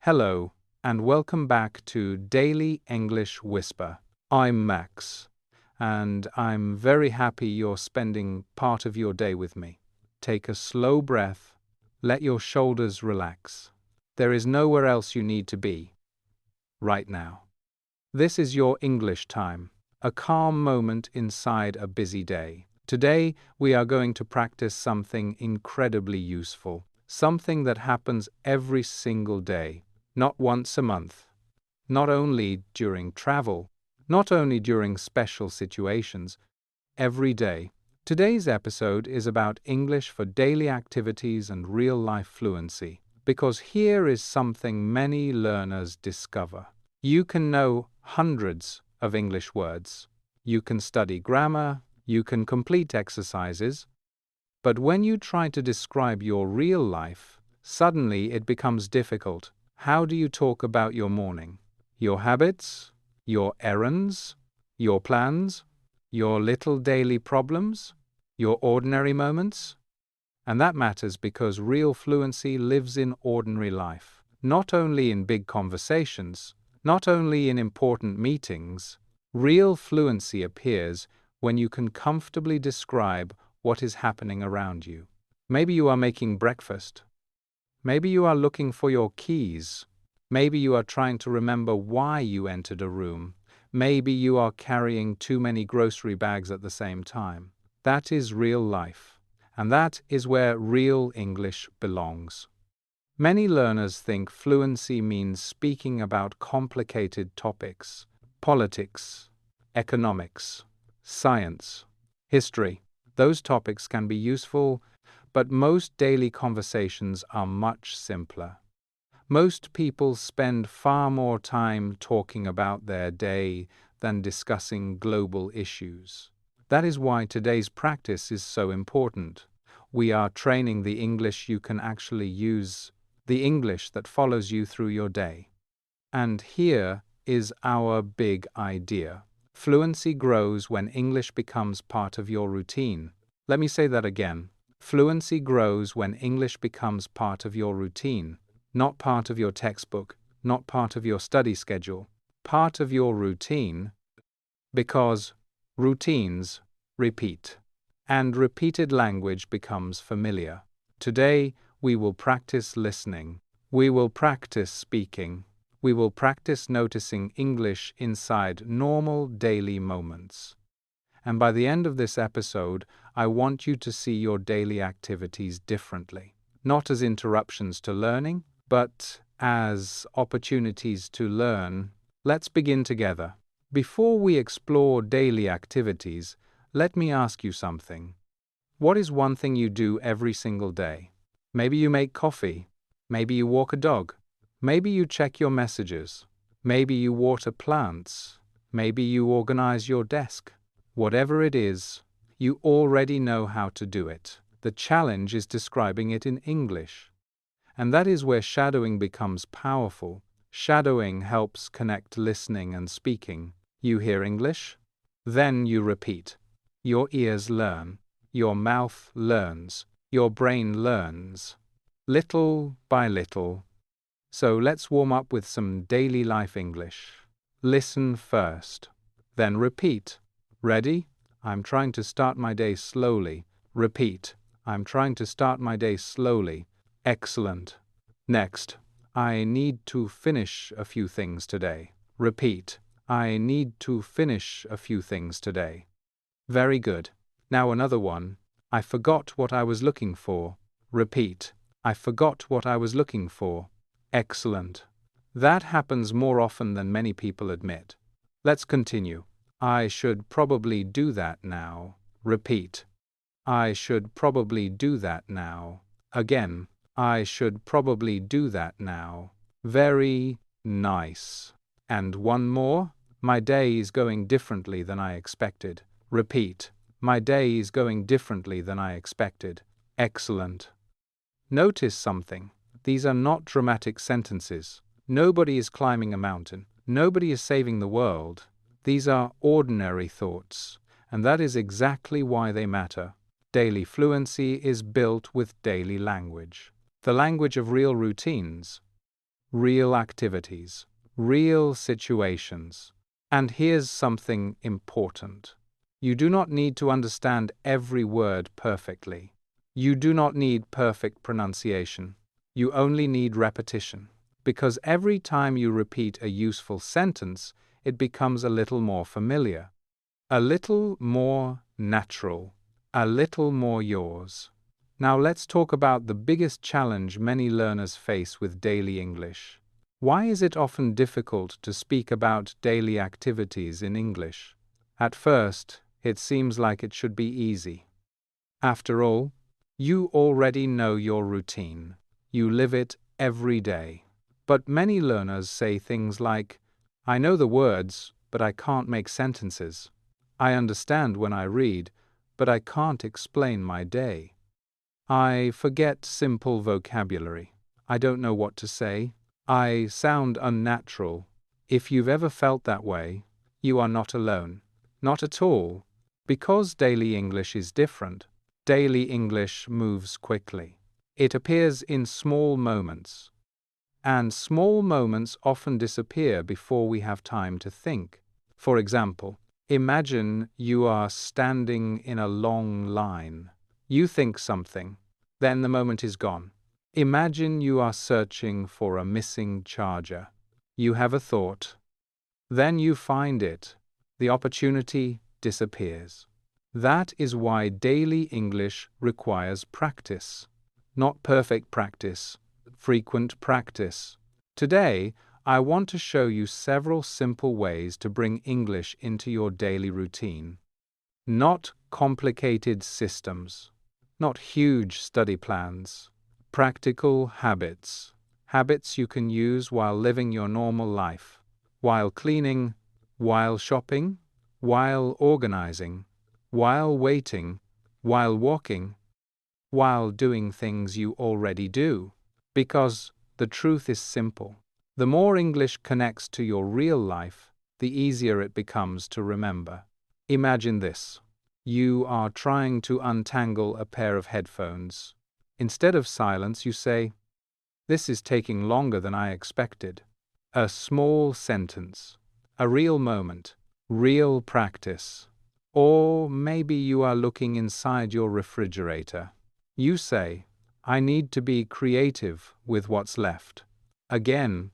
Hello, and welcome back to Daily English Whisper. I'm Max, and I'm very happy you're spending part of your day with me. Take a slow breath, let your shoulders relax. There is nowhere else you need to be right now. This is your English time, a calm moment inside a busy day. Today, we are going to practice something incredibly useful, something that happens every single day. Not once a month, not only during travel, not only during special situations, every day. Today's episode is about English for daily activities and real-life fluency, because here is something many learners discover. You can know hundreds of English words. You can study grammar, you can complete exercises, but when you try to describe your real life, suddenly it becomes difficult. How do you talk about your morning, your habits, your errands, your plans, your little daily problems, your ordinary moments? And that matters because real fluency lives in ordinary life, not only in big conversations, not only in important meetings. Real fluency appears when you can comfortably describe what is happening around you. Maybe you are making breakfast. Maybe you are looking for your keys. Maybe you are trying to remember why you entered a room. Maybe you are carrying too many grocery bags at the same time. That is real life, and that is where real English belongs. Many learners think fluency means speaking about complicated topics: politics, economics, science, history. Those topics can be useful, but most daily conversations are much simpler. Most people spend far more time talking about their day than discussing global issues. That is why today's practice is so important. We are training the English you can actually use, the English that follows you through your day. And here is our big idea. Fluency grows when English becomes part of your routine. Let me say that again. Fluency grows when English becomes part of your routine, not part of your textbook, not part of your study schedule, part of your routine, because routines repeat, and repeated language becomes familiar. Today, we will practice listening. We will practice speaking. We will practice noticing English inside normal daily moments. And by the end of this episode, I want you to see your daily activities differently, not as interruptions to learning, but as opportunities to learn. Let's begin together. Before we explore daily activities, let me ask you something. What is one thing you do every single day? Maybe you make coffee. Maybe you walk a dog. Maybe you check your messages. Maybe you water plants. Maybe you organize your desk. Whatever it is, you already know how to do it. The challenge is describing it in English. And that is where shadowing becomes powerful. Shadowing helps connect listening and speaking. You hear English? Then you repeat. Your ears learn. Your mouth learns. Your brain learns. Little by little. So let's warm up with some daily life English. Listen first. Then repeat. Ready? I'm trying to start my day slowly. Repeat. I'm trying to start my day slowly. Excellent. Next. I need to finish a few things today. Repeat. I need to finish a few things today. Very good. Now another one. I forgot what I was looking for. Repeat. I forgot what I was looking for. Excellent. That happens more often than many people admit. Let's continue. I should probably do that now. Repeat. I should probably do that now. Again. I should probably do that now. Very nice. And one more. My day is going differently than I expected. Repeat. My day is going differently than I expected. Excellent. Notice something. These are not dramatic sentences. Nobody is climbing a mountain. Nobody is saving the world. These are ordinary thoughts, and that is exactly why they matter. Daily fluency is built with daily language, the language of real routines. real activities, real situations. And here's something important. You do not need to understand every word perfectly. You do not need perfect pronunciation. You only need repetition. Because every time you repeat a useful sentence, it becomes a little more familiar, a little more natural, a little more yours. Now let's talk about the biggest challenge many learners face with daily English. Why is it often difficult to speak about daily activities in English? At first, it seems like it should be easy. After all, you already know your routine. You live it every day. But many learners say things like, I know the words, but I can't make sentences. I understand when I read, but I can't explain my day. I forget simple vocabulary. I don't know what to say. I sound unnatural. If you've ever felt that way, you are not alone. Not at all. Because daily English is different. Daily English moves quickly. It appears in small moments. And small moments often disappear before we have time to think. For example, imagine you are standing in a long line. You think something, then the moment is gone. Imagine you are searching for a missing charger. You have a thought. Then you find it. The opportunity disappears. That is why daily English requires practice. Not perfect practice, frequent practice. Today, I want to show you several simple ways to bring English into your daily routine. Not complicated systems, not huge study plans. Practical habits. Habits you can use while living your normal life, while cleaning, while shopping, while organizing, while waiting, while walking, while doing things you already do. Because the truth is simple. The more English connects to your real life, the easier it becomes to remember. Imagine this. You are trying to untangle a pair of headphones. Instead of silence, you say, "This is taking longer than I expected." A small sentence, a real moment, real practice. Or maybe you are looking inside your refrigerator. You say, "I need to be creative with what's left." Again,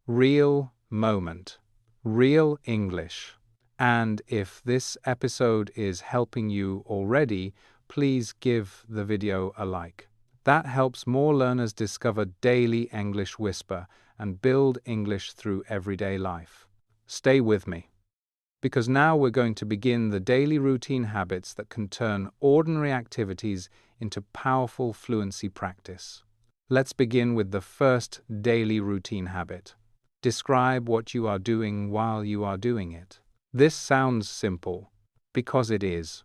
real moment, real English. And if this episode is helping you already, please give the video a like. That helps more learners discover daily English Whisper and build English through everyday life. Stay with me, because now we're going to begin the daily routine habits that can turn ordinary activities into powerful fluency practice. Let's begin with the first daily routine habit. Describe what you are doing while you are doing it. This sounds simple, because it is.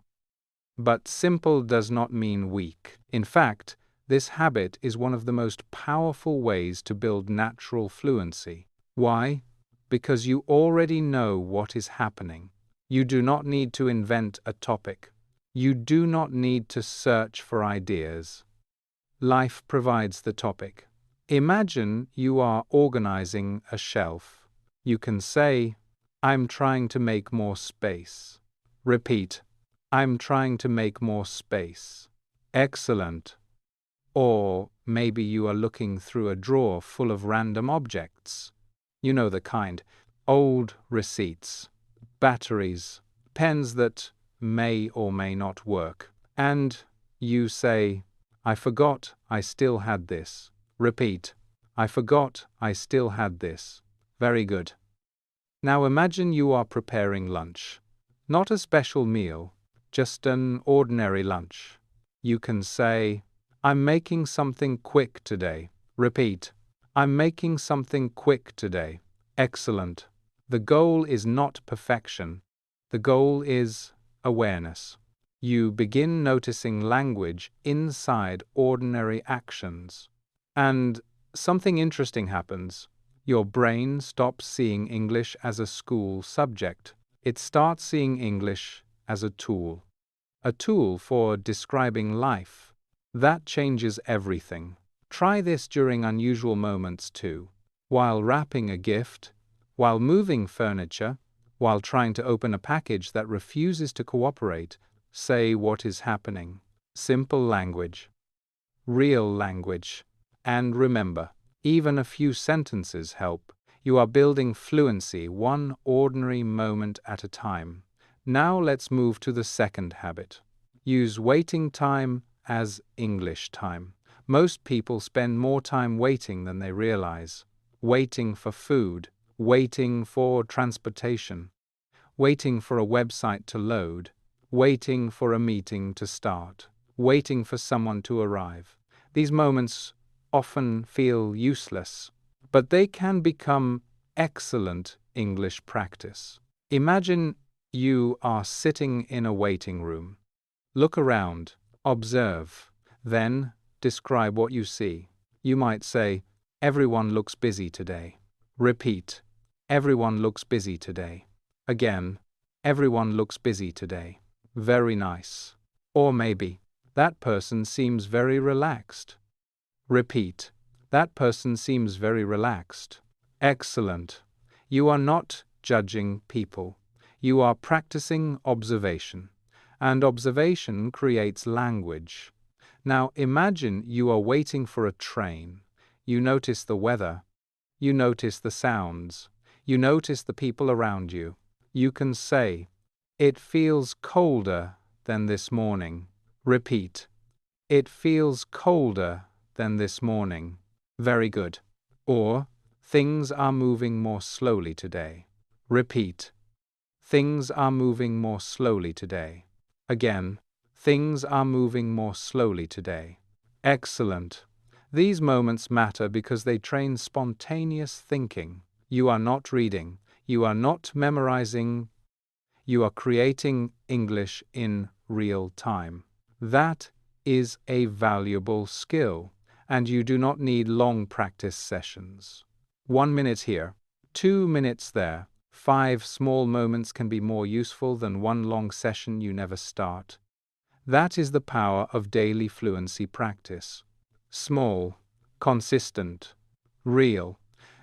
But simple does not mean weak. In fact, this habit is one of the most powerful ways to build natural fluency. Why? Because you already know what is happening. You do not need to invent a topic. You do not need to search for ideas. Life provides the topic. Imagine you are organizing a shelf. You can say, "I'm trying to make more space." Repeat, "I'm trying to make more space." Excellent. Or maybe you are looking through a drawer full of random objects. You know the kind. Old receipts, batteries, pens that may or may not work. And you say, "I forgot I still had this." Repeat, "I forgot I still had this." Very good. Now imagine you are preparing lunch. Not a special meal, just an ordinary lunch. You can say, "I'm making something quick today." Repeat, "I'm making something quick today." Excellent. The goal is not perfection. The goal is awareness. You begin noticing language inside ordinary actions. And something interesting happens. Your brain stops seeing English as a school subject. It starts seeing English as a tool for describing life. That changes everything. Try this during unusual moments too. while wrapping a gift, while moving furniture, while trying to open a package that refuses to cooperate. Say what is happening. Simple language. Real language. And remember, even a few sentences help. You are building fluency one ordinary moment at a time. Now let's move to the second habit. Use waiting time as English time. Most people spend more time waiting than they realize. Waiting for food, waiting for transportation, waiting for a website to load, waiting for a meeting to start, waiting for someone to arrive. These moments often feel useless, but they can become excellent English practice. Imagine you are sitting in a waiting room. Look around, observe, then describe what you see. You might say, "Everyone looks busy today." Repeat, "Everyone looks busy today." Again, "Everyone looks busy today." Very nice. Or maybe, "That person seems very relaxed." Repeat, "That person seems very relaxed." Excellent. You are not judging people. You are practicing observation. And observation creates language. Now imagine you are waiting for a train. You notice the weather. You notice the sounds. You notice the people around you. You can say, "It feels colder than this morning." Repeat, "It feels colder than this morning." Very good. Or, "Things are moving more slowly today." Repeat, "Things are moving more slowly today." Again, "Things are moving more slowly today." Excellent. These moments matter because they train spontaneous thinking. You are not reading. You are not memorizing. You are creating English in real time. That is a valuable skill, and you do not need long practice sessions. 1 minute here, 2 minutes there. 5 small moments can be more useful than one long session you never start. That is the power of daily fluency practice. Small, consistent, real.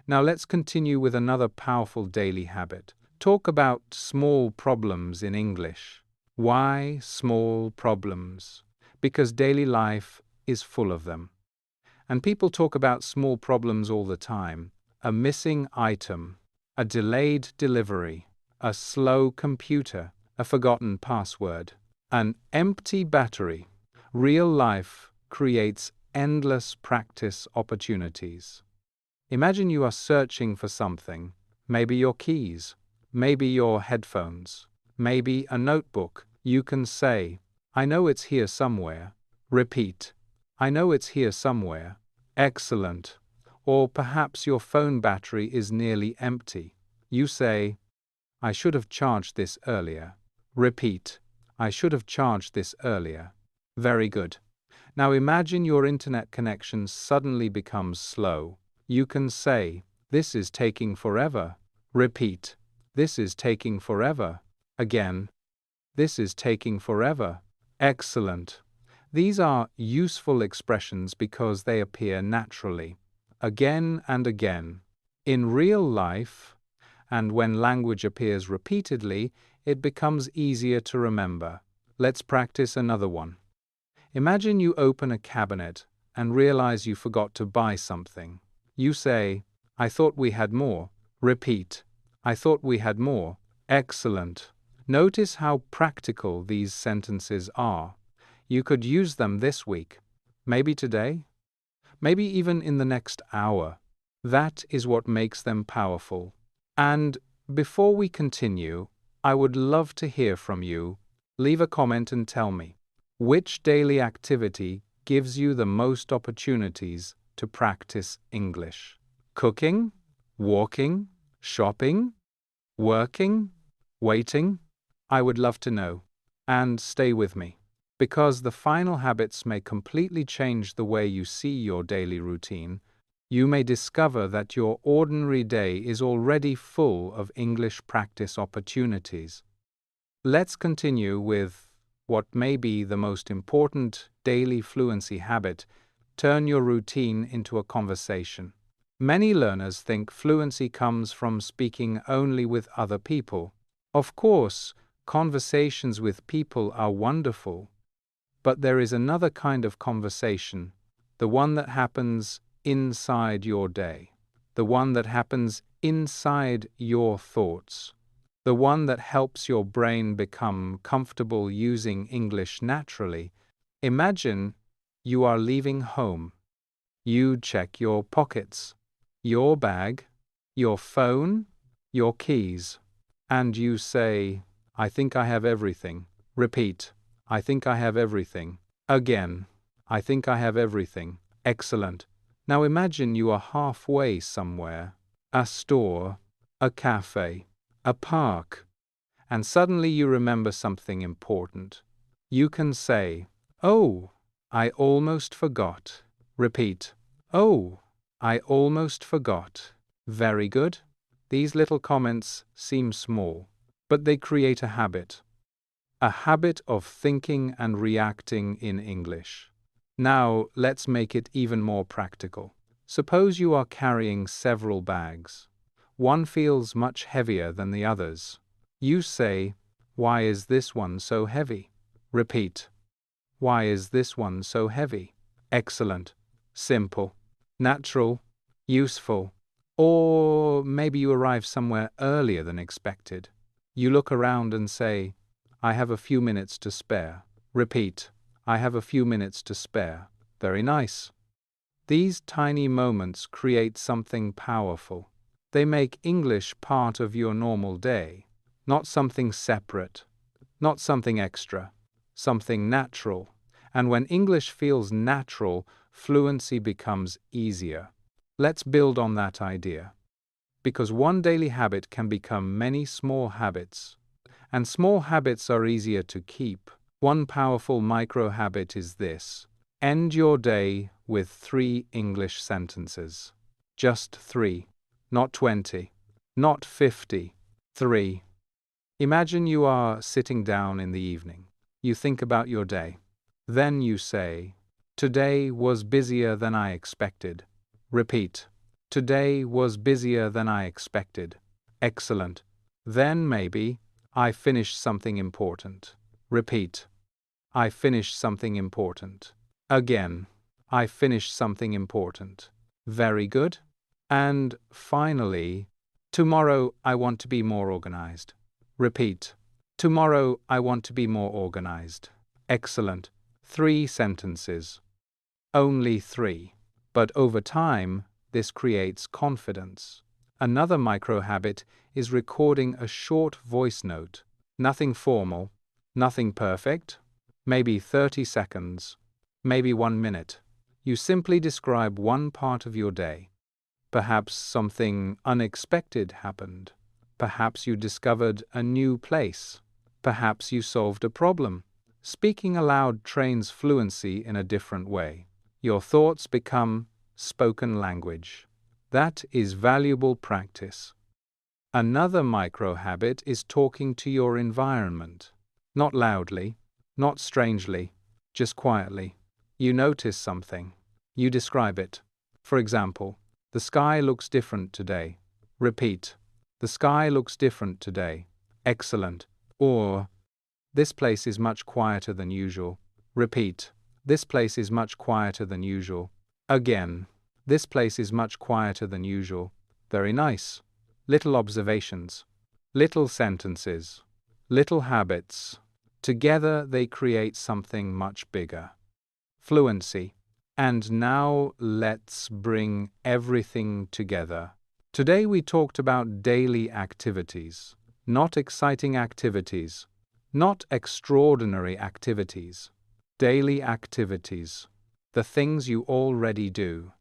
Now let's continue with another powerful daily habit. Talk about small problems in English. Why small problems? Because daily life is full of them. And people talk about small problems all the time. A missing item, a delayed delivery, a slow computer, a forgotten password, an empty battery. Real life creates endless practice opportunities. Imagine you are searching for something, maybe your keys, maybe your headphones, maybe a notebook. You can say, "I know it's here somewhere." Repeat, "I know it's here somewhere." Excellent. Or perhaps your phone battery is nearly empty. You say, "I should have charged this earlier." Repeat, "I should have charged this earlier." Very good. Now imagine your internet connection suddenly becomes slow. You can say, "This is taking forever." Repeat, "This is taking forever." Again, "This is taking forever." Excellent. These are useful expressions because they appear naturally, again and again. In real life, and when language appears repeatedly, it becomes easier to remember. Let's practice another one. Imagine you open a cabinet and realize you forgot to buy something. You say, "I thought we had more." Repeat, "I thought we had more." Excellent. Notice how practical these sentences are. You could use them this week, maybe today, maybe even in the next hour. That is what makes them powerful. And before we continue, I would love to hear from you. Leave a comment and tell me, which daily activity gives you the most opportunities to practice English? Cooking? Walking? Shopping? Working? Waiting? I would love to know. And stay with me, because the final habits may completely change the way you see your daily routine. You may discover that your ordinary day is already full of English practice opportunities. Let's continue with what may be the most important daily fluency habit. Turn your routine into a conversation. Many learners think fluency comes from speaking only with other people. Of course, conversations with people are wonderful, but there is another kind of conversation, the one that happens inside your day, the one that happens inside your thoughts, the one that helps your brain become comfortable using English naturally. Imagine you are leaving home. You check your pockets, your bag, your phone, your keys, and you say, "I think I have everything." Repeat, "I think I have everything." Again, "I think I have everything." Excellent. Now imagine you are halfway somewhere, a store, a cafe, a park, and suddenly you remember something important. You can say, "Oh, I almost forgot." Repeat, "Oh, I almost forgot." Very good. These little comments seem small, but they create a habit of thinking and reacting in English. Now, let's make it even more practical. Suppose you are carrying several bags. One feels much heavier than the others. You say, "Why is this one so heavy?" Repeat, "Why is this one so heavy?" Excellent. Simple, natural, useful. Or maybe you arrive somewhere earlier than expected. You look around and say, "I have a few minutes to spare." Repeat, "I have a few minutes to spare." Very nice. These tiny moments create something powerful. They make English part of your normal day, not something separate, not something extra, something natural. And when English feels natural, fluency becomes easier. Let's build on that idea. Because one daily habit can become many small habits, and small habits are easier to keep. One powerful micro habit is this: end your day with 3 English sentences. Just 3, not 20, not 50, 3. Imagine you are sitting down in the evening. You think about your day. Then you say, "Today was busier than I expected." Repeat, "Today was busier than I expected." Excellent. Then maybe, "I finished something important." Repeat, "I finished something important." Again, "I finished something important." Very good. And finally, "Tomorrow I want to be more organized." Repeat, "Tomorrow I want to be more organized." Excellent. 3 sentences. Only 3. But over time, this creates confidence. Another micro habit is recording a short voice note. Nothing formal, nothing perfect, maybe 30 seconds, maybe 1 minute. You simply describe one part of your day. Perhaps something unexpected happened. Perhaps you discovered a new place. Perhaps you solved a problem. Speaking aloud trains fluency in a different way. Your thoughts become spoken language. That is valuable practice. Another micro habit is talking to your environment. Not loudly, not strangely, just quietly. You notice something. You describe it. For example, "The sky looks different today." Repeat, "The sky looks different today." Excellent. Or, "This place is much quieter than usual." Repeat, "This place is much quieter than usual." Again, "This place is much quieter than usual." Very nice. Little observations, little sentences, little habits. Together they create something much bigger. Fluency. And now let's bring everything together. Today we talked about daily activities, not exciting activities, not extraordinary activities. Daily activities. The things you already do.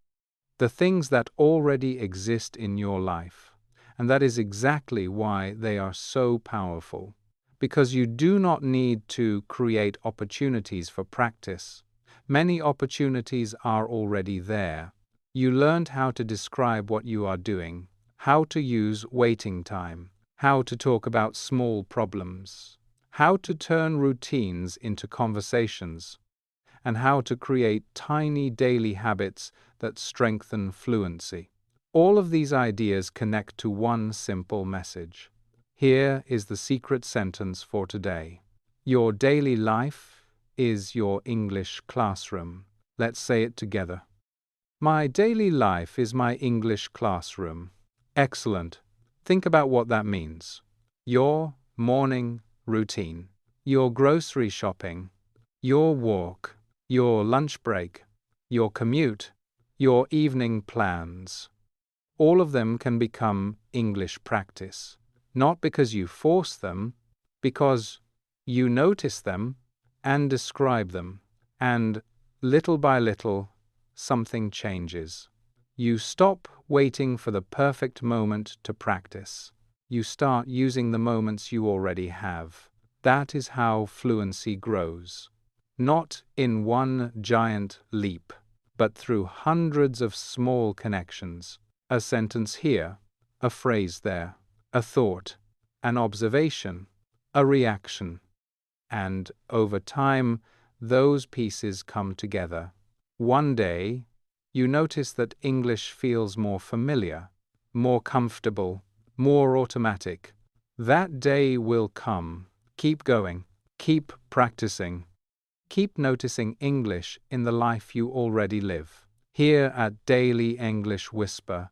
The things that already exist in your life. And that is exactly why they are so powerful. Because you do not need to create opportunities for practice. Many opportunities are already there. You learned how to describe what you are doing, how to use waiting time, how to talk about small problems, how to turn routines into conversations, and how to create tiny daily habits that strengthen fluency. All of these ideas connect to one simple message. Here is the secret sentence for today. Your daily life is your English classroom. Let's say it together. My daily life is my English classroom. Excellent. Think about what that means. Your morning routine, your grocery shopping, your walk, your lunch break, your commute, your evening plans. All of them can become English practice. Not because you force them, because you notice them and describe them. And little by little, something changes. You stop waiting for the perfect moment to practice. You start using the moments you already have. That is how fluency grows. Not in one giant leap, but through hundreds of small connections. A sentence here, a phrase there, a thought, an observation, a reaction. And over time, those pieces come together. One day, you notice that English feels more familiar, more comfortable, more automatic. That day will come. Keep going. Keep practicing. Keep noticing English in the life you already live. Here at Daily English Whisper,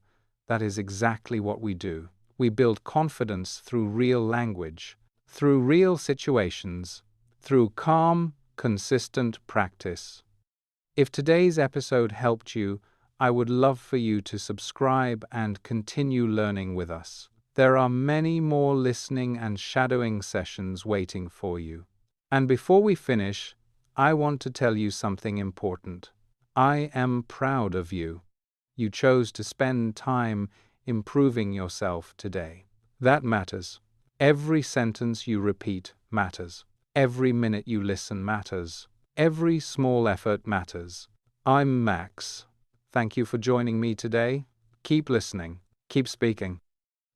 that is exactly what we do. We build confidence through real language, through real situations, through calm, consistent practice. If today's episode helped you, I would love for you to subscribe and continue learning with us. There are many more listening and shadowing sessions waiting for you. And before we finish, I want to tell you something important. I am proud of you. You chose to spend time improving yourself today. That matters. Every sentence you repeat matters. Every minute you listen matters. Every small effort matters. I'm Max. Thank you for joining me today. Keep listening. Keep speaking.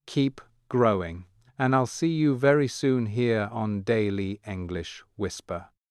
Keep growing. And I'll see you very soon here on Daily English Whisper.